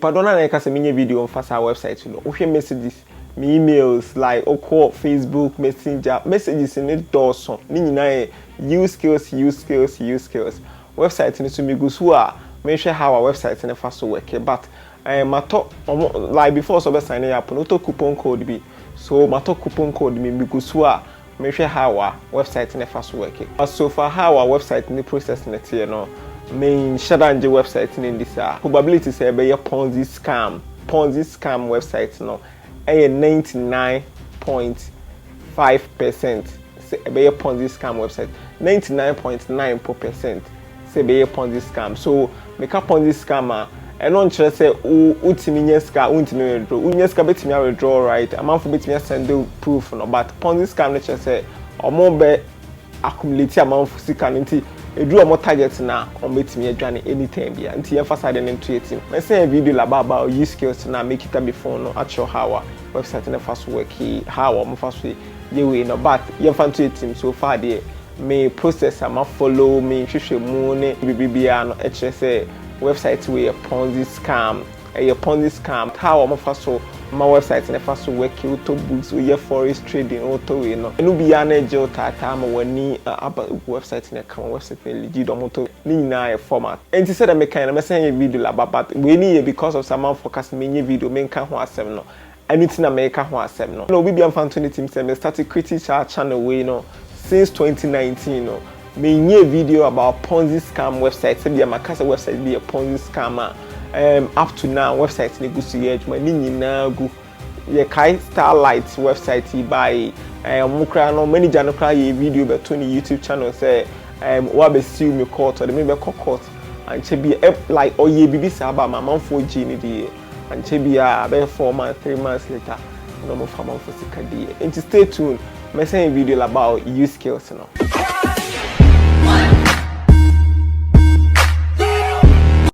Pardon, I can say me video on fast our website. You know, we messages, me emails like call Facebook Messenger messages in it doors. Nina USkills. Website in to me go so make sure how our website in the fast work. But my talk like before so be signing up. No to coupon code be so my talk coupon code me go so make sure how our website in the fast work. So for how our website in the process in it, you know. Main Shadanje website in this probability say be a Ponzi scam website no 99.5% say be a Ponzi scam website 99.9% say be a Ponzi scam so make a Ponzi scammer and on chance say ultimi nyeska ultimi withdraw unyeska betimi withdraw right amount for betimi send proof no but Ponzi scam no say omo be accumulate amount for sika nti edu omo target na ometimi adwane anytime bia nti emphasize den into it me say video about USkills na make it before no actual how website na fast work how omo fast way we no but you fan to it so far there me process am follow me hwehwe mu ne bibia no say website we a Ponzi scam how omo fast so my website na fast work auto books we forex trading auto we no enu bia na je tata ma wani website na kan website na legit omoto ni nyina e format enti say that me kan na me say video la but we ni because of some focus me video me kan ho asem no anything na me kan ho asem no we be am fan 20 team say me start creating channel we no since 2019 no me nye video about Ponzi scam website say be my casa website be a Ponzi scammer up to now website ni gusu ye adwuma ni nyina gu ye kai starlight website by omukra no manager no kra ye video be to ni YouTube channel say wa be sue me court or me be court and che be like oye bibi sa ba ma manfo g ni die and che be be 4 months 3 months later no mo fa manfo sika die and stay tuned me say video about USkills no